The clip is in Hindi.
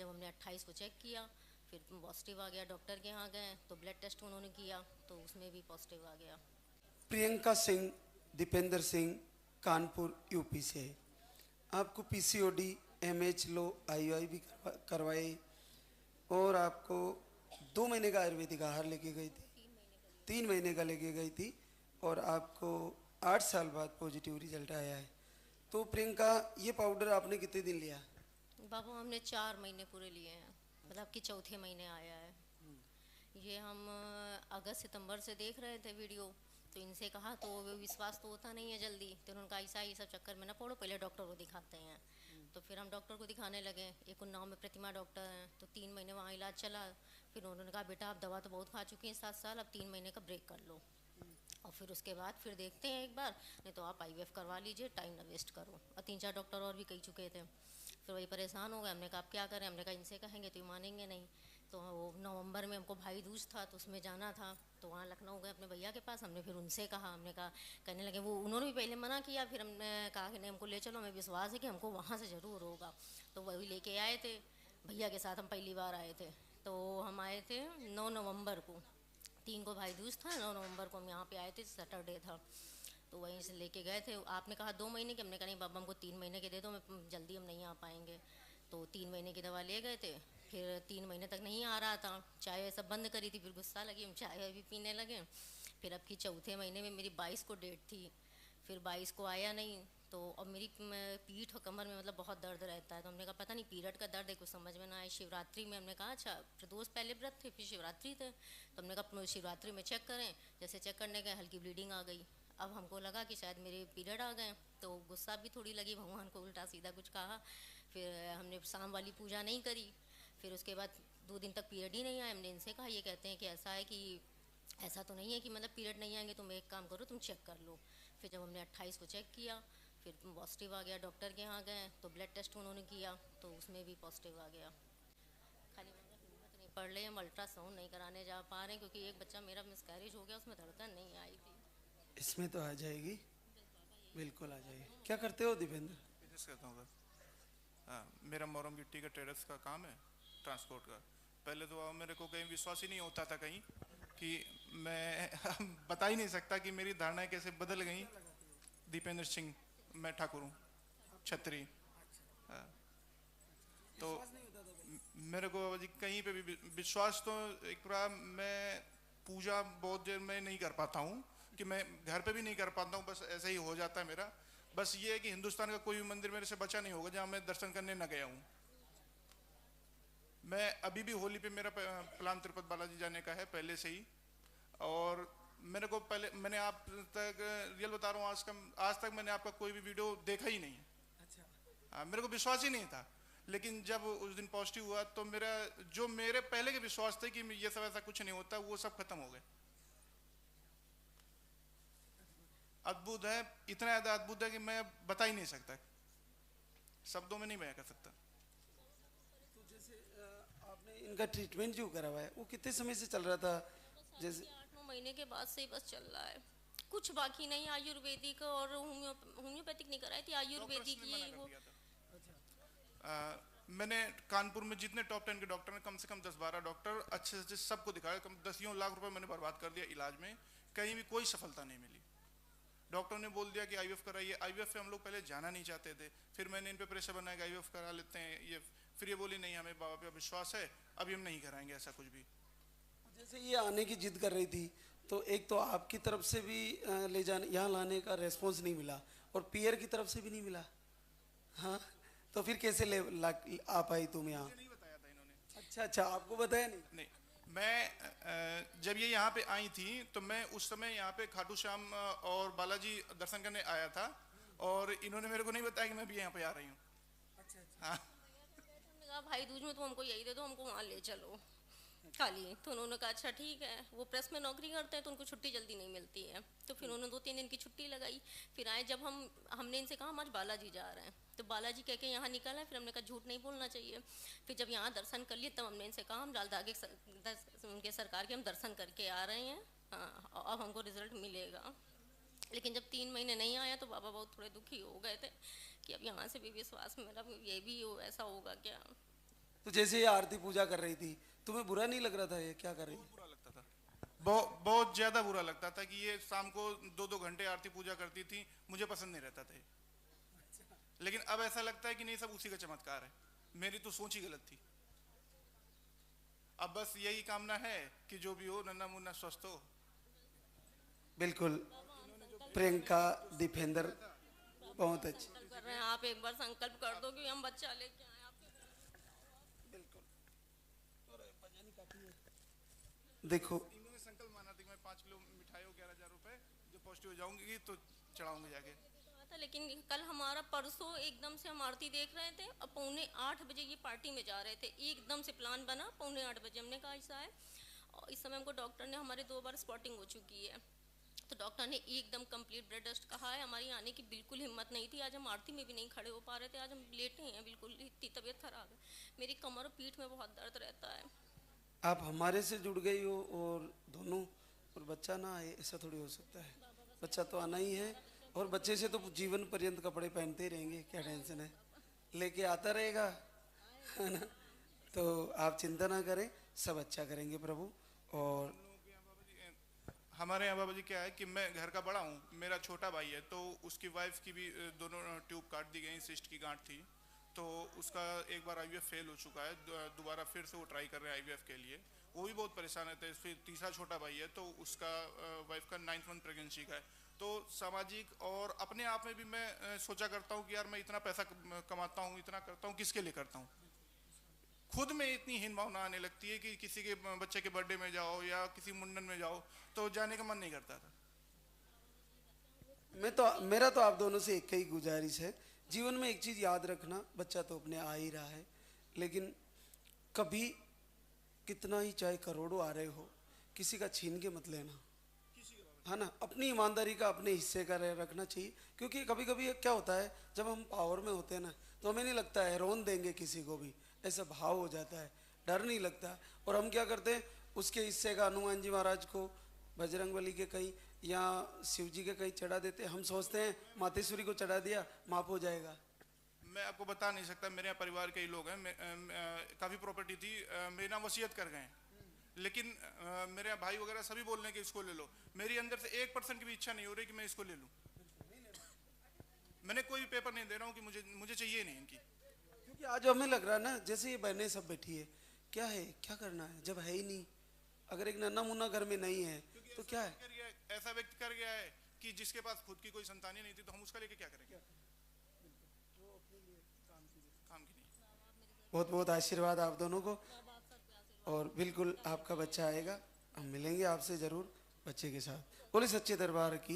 जब हमने 28 को चेक किया फिर पॉजिटिव आ गया। डॉक्टर के यहाँ गए तो ब्लड टेस्ट उन्होंने किया तो उसमें भी पॉजिटिव आ गया। प्रियंका सिंह, दीपेंद्र सिंह, कानपुर यूपी से। आपको पीसीओडी, एमएच लो, आईयूआई भी करवाए और आपको 2 महीने का आयुर्वेदिक आहार लेके गई थी, 3 महीने का लेके गई थी और आपको 8 साल बाद पॉजिटिव रिजल्ट आया है। तो प्रियंका, ये पाउडर आपने कितने दिन लिया? बाबू हमने 4 महीने पूरे लिए हैं, मतलब कि चौथे महीने आया है। ये हम अगस्त सितंबर से देख रहे थे वीडियो, तो इनसे कहा तो विश्वास तो होता नहीं है जल्दी, तो उन्होंने कहा ऐसा ये सब चक्कर में ना पड़ो, पहले डॉक्टर को दिखाते हैं। तो फिर हम डॉक्टर को दिखाने लगे। एक उन्नाव में प्रतिमा डॉक्टर हैं, तो 3 महीने वहाँ इलाज चला। फिर उन्होंने कहा बेटा आप दवा तो बहुत खा चुकी हैं 7 साल, अब 3 महीने का ब्रेक कर लो और फिर उसके बाद फिर देखते हैं एक बार, नहीं तो आप आईवीएफ करवा लीजिए, टाइम ना वेस्ट करो। और 3-4 डॉक्टर और भी कह चुके थे। फिर वही परेशान हो गए। हमने कहा आप क्या करें, हमने कहा इनसे कहेंगे तो ये मानेंगे नहीं। तो वो नवंबर में हमको भाई दूज था तो उसमें जाना था, तो वहाँ लखनऊ गए अपने भैया के पास। हमने फिर उनसे कहा, हमने कहा, कहने लगे वो उन्होंने भी पहले मना किया, फिर हमने कहा कि नहीं हमको ले चलो, हमें विश्वास है कि हमको वहाँ से ज़रूर होगा। तो वही लेके आए थे भैया के साथ, हम पहली बार आए थे। तो हम आए थे 9 नवंबर को, 3 को भाई दूज था, 9 नवंबर को हम यहाँ पे आए थे, सैटरडे था। तो वहीं से लेके गए थे। आपने कहा 2 महीने के, हमने कहा नहीं बाबा हमको 3 महीने के दे दो, मैं जल्दी हम नहीं आ पाएंगे। तो 3 महीने की दवा ले गए थे। फिर 3 महीने तक नहीं आ रहा था, चाय सब बंद करी थी, फिर गुस्सा लगी, हम चाय भी पीने लगे। फिर अब की चौथे महीने में मेरी 22 को डेट थी, फिर 22 को आया नहीं। तो अब मेरी पीठ और कमर में मतलब बहुत दर्द रहता है। तो हमने कहा पता नहीं पीरियड का दर्द है, कुछ समझ में ना आए। शिवरात्रि में हमने कहा अच्छा, प्रदोष पहले व्रत थे फिर शिवरात्रि थे, तो हमने कहा शिवरात्रि में चेक करें। जैसे चेक करने गए हल्की ब्लीडिंग आ गई। अब हमको लगा कि शायद मेरे पीरियड आ गए, तो गुस्सा भी थोड़ी लगी, भगवान को उल्टा सीधा कुछ कहा। फिर हमने शाम वाली पूजा नहीं करी। फिर उसके बाद 2 दिन तक पीरियड ही नहीं आए। हमने इनसे कहा ये कहते हैं कि ऐसा है कि ऐसा तो नहीं है कि मतलब पीरियड नहीं आएंगे, तुम एक काम करो तुम चेक कर लो। फिर जब हमने 28 को चेक किया फिर पॉजिटिव आ गया। डॉक्टर के यहाँ गए तो ब्लड टेस्ट उन्होंने किया तो उसमें भी पॉजिटिव आ गया। खाली मतलब हिम्मत नहीं पड़ रही, हम अल्ट्रासाउंड नहीं कराने जा पा रहे हैं क्योंकि एक बच्चा मेरा मिसकैरेज हो गया, उसमें धड़कन नहीं आई थी। इसमें तो आ जाएगी, बिल्कुल आ जाएगी। क्या करते हो दीपेंद्र? बिजनेस करता हूँ सर। हाँ, मेरा मोरम गिट्टी का ट्रेडर्स का काम है, ट्रांसपोर्ट का। पहले तो मेरे को कहीं विश्वास ही नहीं होता था कहीं कि मैं बता ही नहीं सकता कि मेरी धारणाएं कैसे बदल गई। दीपेंद्र सिंह, मैं ठाकुर हूँ, छतरी। हाँ, तो मेरे को जी कहीं पे भी विश्वास तो एक प्रकार, मैं पूजा बहुत देर में नहीं कर पाता हूँ कि मैं घर पे भी नहीं कर पाता हूँ, बस ऐसा ही हो जाता है मेरा। बस ये है कि हिंदुस्तान का कोई भी मंदिर मेरे से बचा नहीं होगा जहाँ मैं दर्शन करने न गया हूँ। मैं अभी भी होली पे मेरा प्लान तिरुपति बालाजी जाने का है पहले से ही। और मेरे को पहले, मैंने आप तक रियल बता रहा हूँ, आज तक मैंने आपका कोई भी वीडियो देखा ही नहीं है। अच्छा। मेरे को विश्वास ही नहीं था, लेकिन जब उस दिन पॉजिटिव हुआ तो मेरा जो मेरे पहले के विश्वास थे कि ये सब ऐसा कुछ नहीं होता, वो सब खत्म हो गए। अद्भुत है, इतना ज्यादा अद्भुत है कि मैं बता ही नहीं सकता, शब्दों में नहीं बयां कर सकता। तो जैसे आपने इनका ट्रीटमेंट जो करवाया है वो कितने समय से चल रहा था? जैसे 8-9 महीने के बाद से ही बस चल रहा है, कुछ बाकी नहीं। आयुर्वेदिक और होम्योपैथिक नहीं कराई थी, आयुर्वेदिक ये वो। मैंने कानपुर में जितने टॉप 10 के डॉक्टर हैं, कम से कम 10-12 डॉक्टर अच्छे से सबको दिखाया, कम 10 लाख रुपए मैंने बर्बाद कर दिया इलाज में, कहीं भी कोई सफलता नहीं मिली। डॉक्टर ने बोल दिया कि आईवीएफ कराइए। आईवीएफ पे हम लोग पहले जाना नहीं चाहते थे, फिर मैंने इन पे प्रेशर बनाया कि आईवीएफ करा लेते हैं ये। फिर ये बोली नहीं, हमें बाबा पे विश्वास है, अभी हम नहीं कराएंगे ऐसा कुछ भी। जैसे ये आने की जिद कर रही थी, तो एक तो आपकी तरफ से भी ले जाने यहाँ लाने का रेस्पॉन्स नहीं मिला और पीयर की तरफ से भी नहीं मिला। हाँ, तो फिर कैसे आ पाई तुम यहाँ? नहीं बताया था इन्होंने। अच्छा, आपको बताया नहीं? नहीं, मैं जब ये यहाँ पे आई थी तो मैं उस समय यहाँ पे खाटू श्याम और बालाजी दर्शन करने आया था, और इन्होंने मेरे को नहीं बताया कि मैं भी यहाँ पे आ रही हूँ। अच्छा। हाँ, हमने कहा भाई दूज में तो हमको यही दे दो, हमको वहाँ ले चलो खाली। तो उन्होंने कहा अच्छा ठीक है। वो प्रेस में नौकरी करते हैं तो उनको छुट्टी जल्दी नहीं मिलती है, तो फिर उन्होंने 2-3 दिन की छुट्टी लगाई। फिर आए जब हमने इनसे कहा हम आज बालाजी जा रहे हैं, तो बालाजी कह के यहाँ निकला है। फिर हमने कहा झूठ नहीं बोलना चाहिए। फिर जब यहाँ दर्शन कर लिए तब हमने इनसे कहा हम लाल आगे उनके सरकार के हम दर्शन करके आ रहे हैं, हाँ अब हमको रिजल्ट मिलेगा। लेकिन जब 3 महीने नहीं आया तो बाबा बहुत थोड़े दुखी हो गए थे कि अब यहाँ से भी विश्वास मेरा ये भी ऐसा होगा क्या। तो जैसे ये आरती पूजा कर रही थी, तुम्हें बुरा नहीं लग रहा था ये क्या कर रही है? बुरा लगता था, बहुत ज्यादा बुरा लगता था कि ये शाम को 2-2 घंटे आरती पूजा करती थी, मुझे पसंद नहीं रहता था ये। लेकिन अब ऐसा लगता है कि नहीं, सब उसी का चमत्कार है, मेरी तो सोच ही गलत थी। अब बस यही कामना है कि जो भी हो नन्ना मुन्ना स्वस्थ हो। बिल्कुल, प्रियंका दीपेंद्र बहुत अच्छी। कर रहे हैं, आप एक बार संकल्प कर दो कि हम बच्चा लेके आए आपके घर। देखो इन्होंने संकल्प माना था कि मैं 5 किलो मिठाई और 11,000 रुपए जो पॉजिटिव हो जाऊंगी तो चढ़ाऊंगी जाके। था, लेकिन कल हमारा परसों एकदम से हम आरती देख रहे थे और 7:45 बजे ये पार्टी में जा रहे थे, एकदम से प्लान बना 7:45 बजे। हमने कहा ऐसा है, और इस समय हमको डॉक्टर ने, हमारे 2 बार स्पॉटिंग हो चुकी है, तो डॉक्टर ने एकदम कंप्लीट ब्लड टेस्ट कहा है। हमारी आने की बिल्कुल हिम्मत नहीं थी, आज हम आरती में भी नहीं खड़े हो पा रहे थे, आज हम लेटे हैं, बिल्कुल इतनी तबीयत खराब है। मेरी कमर और पीठ में बहुत दर्द रहता है। आप हमारे से जुड़ गई हो और दोनों, और बच्चा ना आए ऐसा थोड़ी हो सकता है, बच्चा तो आना ही है, और बच्चे से तो जीवन पर्यंत कपड़े पहनते ही रहेंगे, क्या टेंशन है, लेके आता रहेगा, है ना। तो आप चिंता ना करें, सब अच्छा करेंगे प्रभु। और हमारे यहाँ बाबा जी क्या है कि मैं घर का बड़ा हूँ, मेरा छोटा भाई है, तो उसकी वाइफ की भी दोनों ट्यूब काट दी गई, सिस्ट की गांठ थी, तो उसका एक बार आईवीएफ फेल हो चुका है, दोबारा फिर से वो ट्राई कर रहे हैं आईवीएफ के लिए, वो भी बहुत परेशान रहते हैं। फिर तीसरा छोटा भाई है, तो उसका वाइफ का 9th मंथ प्रेगनेंसी का है। तो सामाजिक और अपने आप में भी मैं सोचा करता हूँ कि यार मैं इतना पैसा कमाता हूँ, इतना करता हूँ, किसके लिए करता हूँ। खुद में इतनी हीन भावना आने लगती है कि किसी के बच्चे के बर्थडे में जाओ या किसी मुंडन में जाओ तो जाने का मन नहीं करता था। मेरा तो आप दोनों से एक ही गुजारिश है, जीवन में एक चीज याद रखना, बच्चा तो अपने आ ही रहा है, लेकिन कभी कितना ही चाहे करोड़ों आ रहे हो, किसी का छीन के मत लेना, है ना। अपनी ईमानदारी का अपने हिस्से का रखना चाहिए, क्योंकि कभी कभी क्या होता है, जब हम पावर में होते हैं ना, तो हमें नहीं लगता है रोन देंगे किसी को भी, ऐसा भाव हो जाता है, डर नहीं लगता। और हम क्या करते हैं, उसके हिस्से का हनुमान जी महाराज को, बजरंगबली के कहीं या शिव जी के कहीं चढ़ा देते, हम सोचते हैं मातेश्वरी को चढ़ा दिया माफ हो जाएगा। मैं आपको बता नहीं सकता, मेरे यहाँ परिवार के ही लोग हैं, काफ़ी प्रॉपर्टी थी, मेरे नाम वसीयत कर गए, लेकिन मेरे यहाँ भाई वगैरह सभी बोल रहे हैं कि इसको ले लो, मेरी अंदर से 1% की भी इच्छा नहीं हो रही कि मैं इसको ले लूँ। मैंने कोई पेपर नहीं दे रहा हूँ कि मुझे चाहिए नहीं इनकी, क्योंकि आज हमें लग रहा है ना, जैसे ये बहनें सब बैठी है, क्या है, क्या करना है, जब है ही नहीं, अगर एक नन्ना मुन्ना घर में नहीं है तो क्या है। ऐसा व्यक्ति कर गया है कि जिसके पास खुद की कोई संतान ही नहीं थी, तो हम उसका लेके क्या करेंगे, काम की नहीं। बहुत बहुत आशीर्वाद आप दोनों को, और बिल्कुल आपका बच्चा आएगा, हम मिलेंगे आपसे जरूर बच्चे के साथ। बोले सच्चे दरबार की।